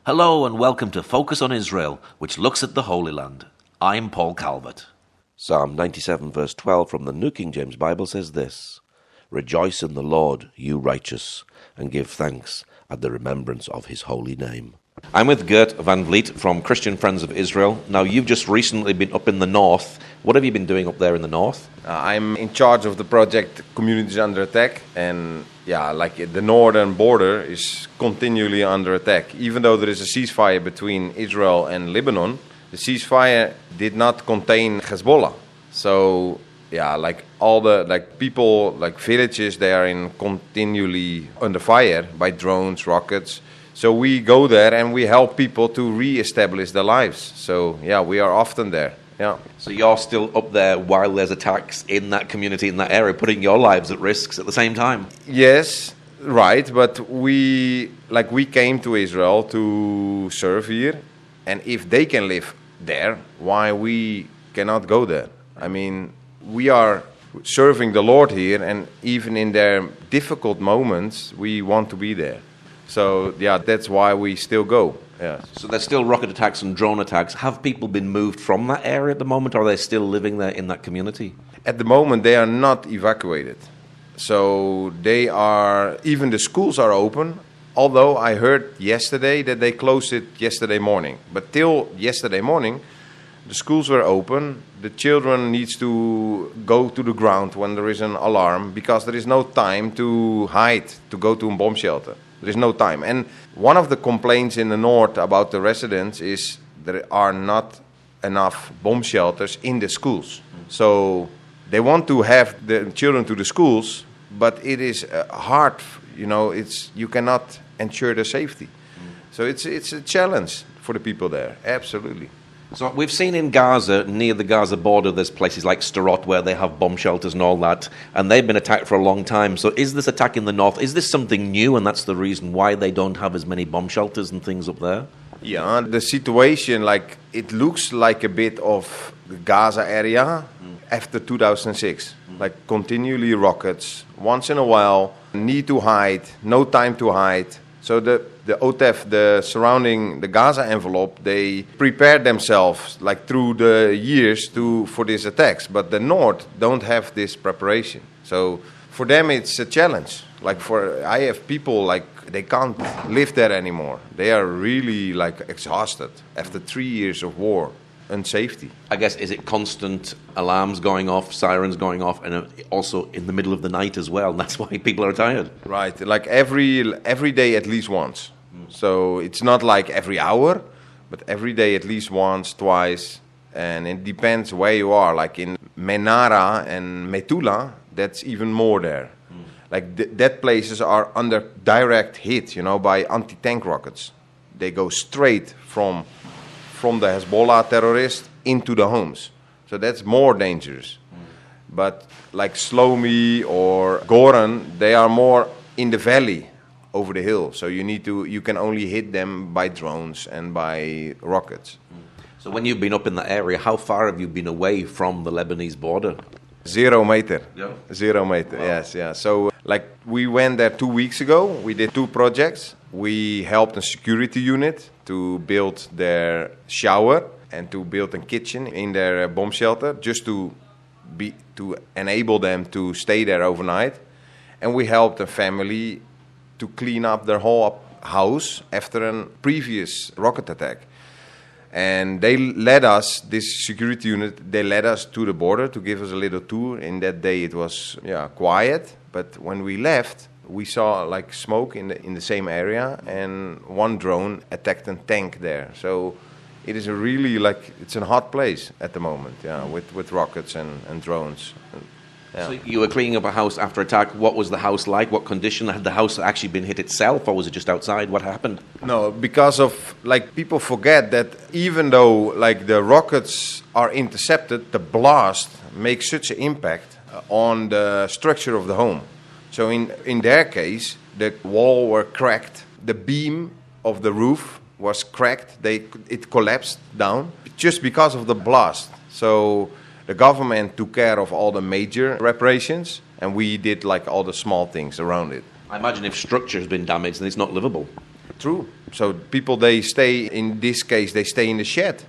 Hello and welcome to Focus on Israel, which looks at the Holy Land. I'm Paul Calvert. Psalm 97 verse 12 from the New King James Bible says this: Rejoice in the Lord, you righteous, and give thanks at the remembrance of his holy name. I'm with Gert Van Vliet from Christian Friends of Israel. Now, you've just recently been up in the north. What have you been doing up there in the north? I'm in charge of the project Communities Under Attack, and the northern border is continually under attack. Even though there is a ceasefire between Israel and Lebanon, the ceasefire did not contain Hezbollah. So, all the people, villages, they are in continually under fire by drones, rockets. So we go there and we help people to re-establish their lives. So, we are often there. Yeah. So you're still up there while there's attacks in that community, in that area, putting your lives at risk at the same time? Yes, right. But we came to Israel to serve here. And if they can live there, why we cannot go there? I mean, we are serving the Lord here, and even in their difficult moments, we want to be there. So, that's why we still go. Yeah. So there's still rocket attacks and drone attacks. Have people been moved from that area at the moment, or are they still living there in that community? At the moment, they are not evacuated. So even the schools are open, although I heard yesterday that they closed it yesterday morning. But till yesterday morning, the schools were open. The children needs to go to the ground when there is an alarm, because there is no time to hide, to go to a bomb shelter. There is no time. And one of the complaints in the north about the residents is there are not enough bomb shelters in the schools. So they want to have the children to the schools, but it is hard. You cannot ensure their safety. So it's a challenge for the people there. Absolutely. So we've seen in Gaza, near the Gaza border, there's places like Sderot where they have bomb shelters and all that, and they've been attacked for a long time. So is this attack in the north, is this something new, and that's the reason why they don't have as many bomb shelters and things up there? Yeah, the situation, it looks like a bit of the Gaza area after 2006. Continually rockets, once in a while, need to hide, no time to hide. So the OTEF, the surrounding the Gaza envelope, they prepared themselves through the years for these attacks. But the North don't have this preparation. So for them it's a challenge. I have people they can't live there anymore. They are really exhausted after 3 years of war and safety. I guess, is it constant alarms going off, sirens going off, and also in the middle of the night as well? That's why people are tired. Right, every day at least once. So it's not every hour, but every day at least once, twice. And it depends where you are. In Menara and Metula, that's even more there. That places are under direct hit, by anti-tank rockets. They go straight from the Hezbollah terrorists into the homes. So that's more dangerous. But Slomi or Goran, they are more in the valley over the hill. So you can only hit them by drones and by rockets. So when you've been up in that area, how far have you been away from the Lebanese border? 0 meter. Yeah. 0 meter, Wow. Yes, yeah. So we went there 2 weeks ago. We did 2 projects. We helped a security unit to build their shower and to build a kitchen in their bomb shelter, just to enable them to stay there overnight. And we helped a family to clean up their whole house after a previous rocket attack. And they led us, this security unit, they led us to the border to give us a little tour. In that day it was quiet, but when we left, we saw smoke in the same area, and one drone attacked a tank there. So it is a really it's a hot place at the moment, with rockets and drones. Yeah. So you were cleaning up a house after attack. What was the house like? What condition? Had the house actually been hit itself, or was it just outside? What happened? No, because of people forget that even though the rockets are intercepted, the blast makes such an impact on the structure of the home. So in their case, the wall were cracked, the beam of the roof was cracked, it collapsed down just because of the blast. So the government took care of all the major reparations, and we did all the small things around it. I imagine if structure has been damaged, then it's not livable. True. So people, they stay, in this case, they stay in the shed.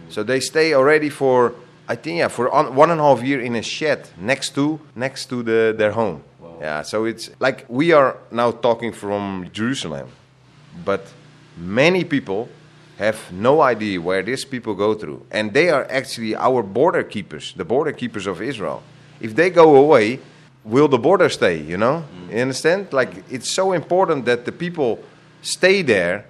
So they stay already for, I think, for 1.5 years in a shed next to their home. Wow. Yeah, so it's like we are now talking from Jerusalem, but many people have no idea where these people go through. And they are actually our border keepers, the border keepers of Israel. If they go away, will the border stay, you know? You understand? Like, it's so important that the people stay there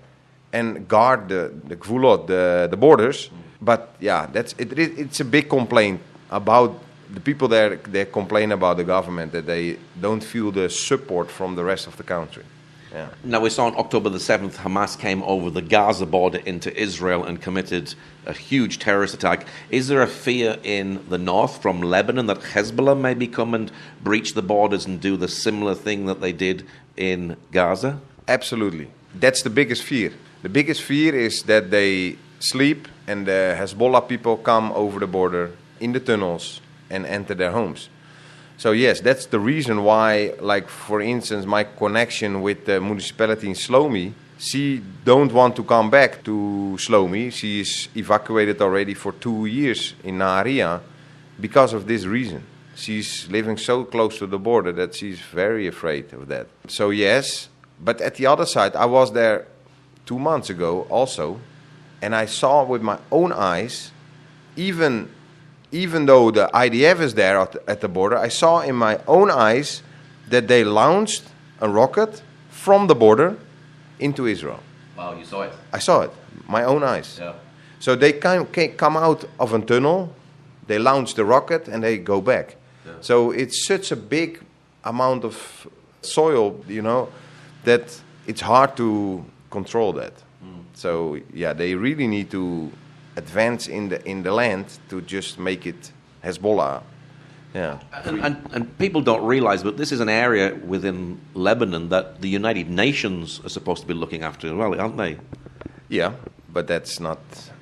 and guard the gvulot, the borders. But yeah, it's a big complaint about the people there. They complain about the government, that they don't feel the support from the rest of the country. Yeah. Now, we saw on October the 7th, Hamas came over the Gaza border into Israel and committed a huge terrorist attack. Is there a fear in the north from Lebanon that Hezbollah maybe come and breach the borders and do the similar thing that they did in Gaza? Absolutely. That's the biggest fear. The biggest fear is that they sleep and the Hezbollah people come over the border in the tunnels and enter their homes. So yes, that's the reason why, like, for instance, my connection with the municipality in Slomi, she don't want to come back to Slomi. She is evacuated already for 2 years in Nahariya because of this reason. She's living so close to the border that she's very afraid of that. So yes, but at the other side, I was there 2 months ago also, and I saw with my own eyes, even though the IDF is there at the border, I saw in my own eyes that they launched a rocket from the border into Israel. Wow, you saw it? I saw it, my own eyes. Yeah. So they come out of a tunnel, they launch the rocket, and they go back. Yeah. So it's such a big amount of soil, you know, that it's hard to control that. So yeah, they really need to advance in the land to just make it Hezbollah. Yeah. And people don't realize, but this is an area within Lebanon that the United Nations are supposed to be looking after as well, aren't they? Yeah, but that's not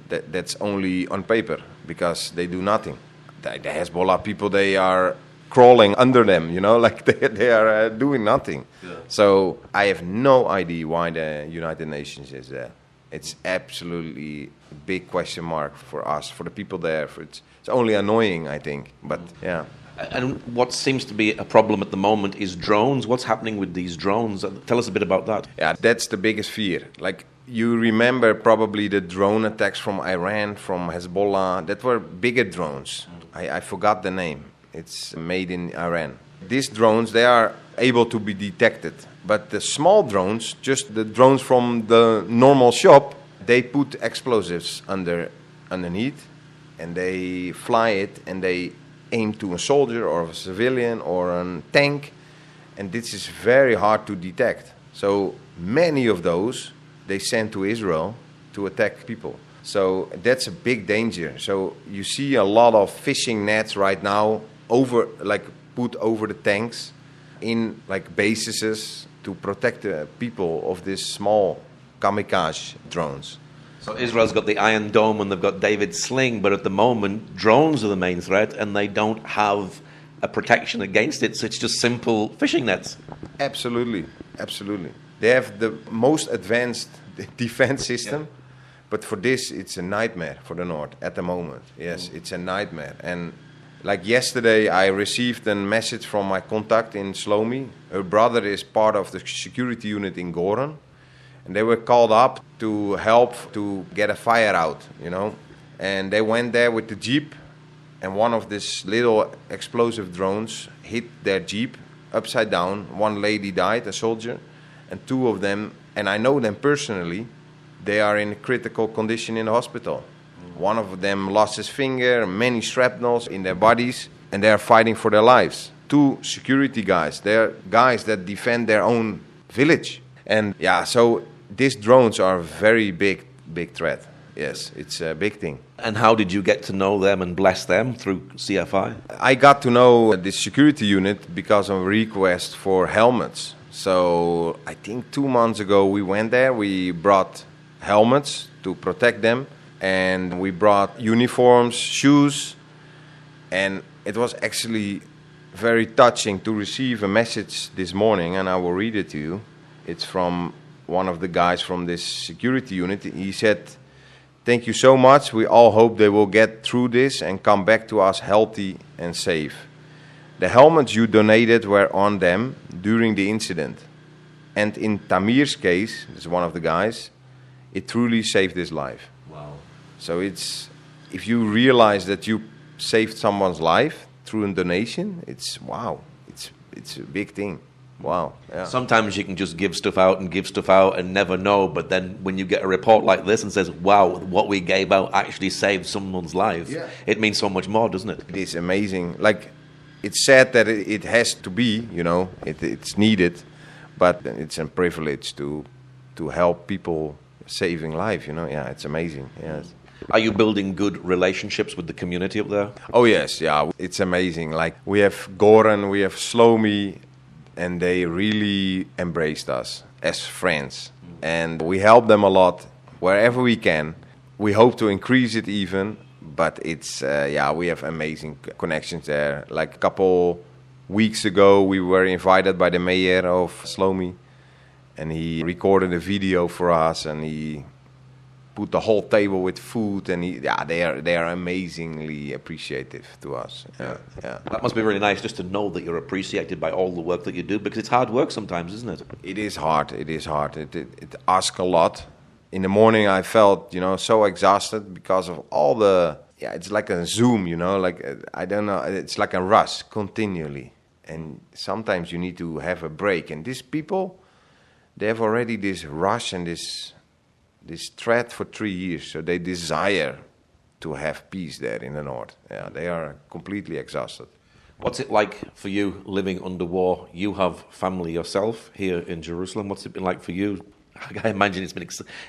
that's only on paper, because they do nothing. The Hezbollah people, they are crawling under them, you know, like they are doing nothing. Yeah. So I have no idea why the United Nations is there. It's absolutely a big question mark for us, for the people there. It's only annoying, I think, but yeah. And what seems to be a problem at the moment is drones. What's happening with these drones? Tell us a bit about that. Yeah, that's the biggest fear. Like, you remember probably the drone attacks from Iran, from Hezbollah. That were bigger drones. I forgot the name. It's made in Iran. These drones, they are able to be detected. But the small drones, just the drones from the normal shop, they put explosives underneath, and they fly it, and they aim to a soldier or a civilian or a tank, and this is very hard to detect. So many of those they send to Israel to attack people. So that's a big danger. So you see a lot of fishing nets right now put over the tanks in bases to protect the people of these small kamikaze drones. So Israel's got the Iron Dome and they've got David's sling, but at the moment drones are the main threat and they don't have a protection against it, so it's just simple fishing nets. Absolutely. They have the most advanced defense system, but for this it's a nightmare for the North at the moment. Yes, it's a nightmare. And like yesterday, I received a message from my contact in Slomi. Her brother is part of the security unit in Goran. And they were called up to help to get a fire out, you know. And they went there with the Jeep. And one of these little explosive drones hit their Jeep upside down. One lady died, a soldier. And two of them, and I know them personally, they are in critical condition in the hospital. One of them lost his finger, many shrapnels in their bodies, and they are fighting for their lives. Two security guys. They're guys that defend their own village. And yeah, so these drones are a very big threat. Yes, it's a big thing. And how did you get to know them and bless them through CFI? I got to know this security unit because of a request for helmets. So I think 2 months ago we went there. We brought helmets to protect them. And we brought uniforms, shoes, and it was actually very touching to receive a message this morning, and I will read it to you. It's from one of the guys from this security unit, he said, "Thank you so much. We all hope they will get through this and come back to us healthy and safe. The helmets you donated were on them during the incident. And in Tamir's case," this is one of the guys, "it truly saved his life." Wow. So if you realize that you saved someone's life through a donation, it's a big thing. Wow. Yeah. Sometimes you can just give stuff out and never know, but then when you get a report like this and says, wow, what we gave out actually saved someone's life, it means so much more, doesn't it? It is amazing. Like, it's sad that it has to be, it's needed, but it's a privilege to help people saving life, Yeah, it's amazing. Yes. Are you building good relationships with the community up there? Oh, yes, yeah. It's amazing. Like, we have Goran, we have Slomi, and they really embraced us as friends. And we help them a lot wherever we can. We hope to increase it even, but we have amazing connections there. Like a couple weeks ago, we were invited by the mayor of Slomi, and he recorded a video for us, and he put the whole table with food, and they are amazingly appreciative to us. Yeah. That must be really nice just to know that you're appreciated by all the work that you do, because it's hard work sometimes, isn't it? It is hard. It asks a lot. In the morning, I felt so exhausted because of all the it's like a zoom, like I don't know. It's like a rush continually, and sometimes you need to have a break. And these people, they have already this rush and this threat for 3 years, so they desire to have peace there in the north. Yeah, they are completely exhausted. What's it like for you living under war? You have family yourself here in Jerusalem. What's it been like for you? I imagine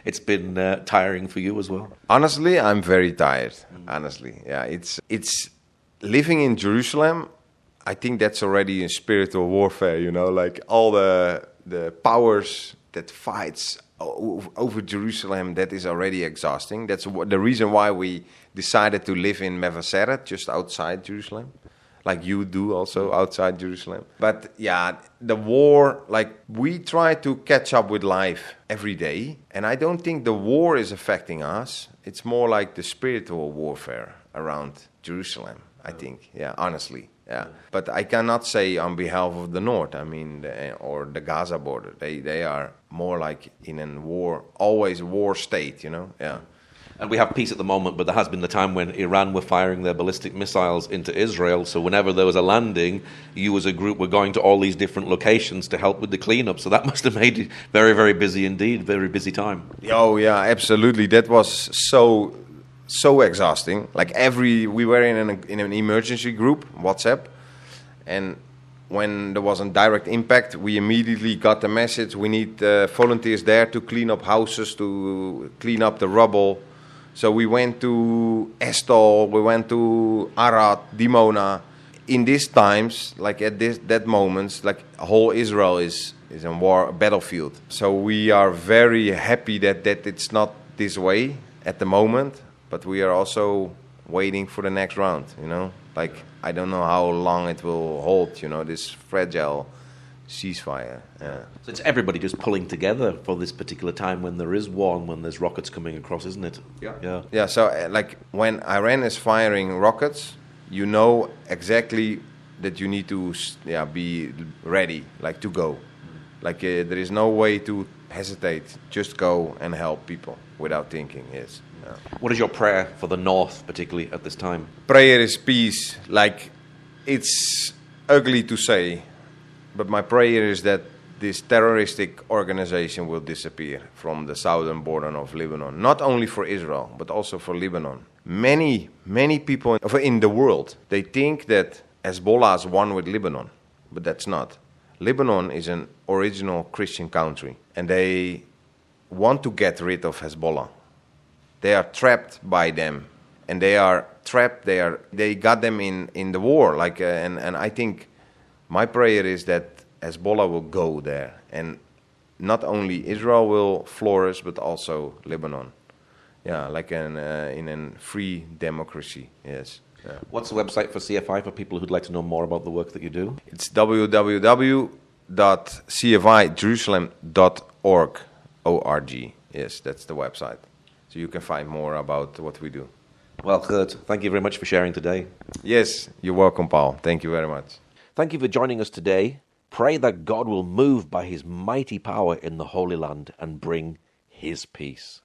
it's been tiring for you as well. Honestly, I'm very tired. Honestly, yeah, it's living in Jerusalem. I think that's already a spiritual warfare. Like all the powers that fights over Jerusalem, that is already exhausting. That's the reason why we decided to live in Mevaseret, just outside Jerusalem, like you do also outside Jerusalem. But yeah, the war, like we try to catch up with life every day, and I don't think the war is affecting us. It's more like the spiritual warfare around Jerusalem, I think. Yeah, honestly. Yeah, but I cannot say on behalf of the North. I mean, or the Gaza border. They are more like in a war, always war state. Yeah. And we have peace at the moment, but there has been the time when Iran were firing their ballistic missiles into Israel. So whenever there was a landing, you as a group were going to all these different locations to help with the cleanup. So that must have made it very, very busy indeed. Very busy time. Oh yeah, absolutely. That was so exhausting. Like we were in an emergency group, WhatsApp, and when there was a direct impact, we immediately got the message: we need volunteers there to clean up houses, to clean up the rubble. So we went to Estol, we went to Arad, Dimona. In these times, like at that moments, like whole Israel is a war battlefield. So we are very happy that it's not this way at the moment. But we are also waiting for the next round, Like, I don't know how long it will hold, this fragile ceasefire. Yeah. So it's everybody just pulling together for this particular time when there is war and when there's rockets coming across, isn't it? Yeah. Yeah, so, like, when Iran is firing rockets, you know exactly that you need to be ready, like, to go. Like, there is no way to hesitate. Just go and help people without thinking, yes. Yeah. What is your prayer for the North, particularly at this time? Prayer is peace. Like, it's ugly to say, but my prayer is that this terroristic organization will disappear from the southern border of Lebanon. Not only for Israel, but also for Lebanon. Many people in the world, they think that Hezbollah is one with Lebanon, but that's not. Lebanon is an original Christian country, and they want to get rid of Hezbollah. They are trapped by them, and they are trapped. They got them in the war. Like, and I think my prayer is that Hezbollah will go there, and not only Israel will flourish, but also Lebanon. Yeah, like in a free democracy. Yes. Yeah. What's the website for CFI for people who'd like to know more about the work that you do? It's www.cfijerusalem.org. .org. Yes, that's the website. So you can find more about what we do. Well, Gert, thank you very much for sharing today. Yes, you're welcome, Paul. Thank you very much. Thank you for joining us today. Pray that God will move by his mighty power in the Holy Land and bring his peace.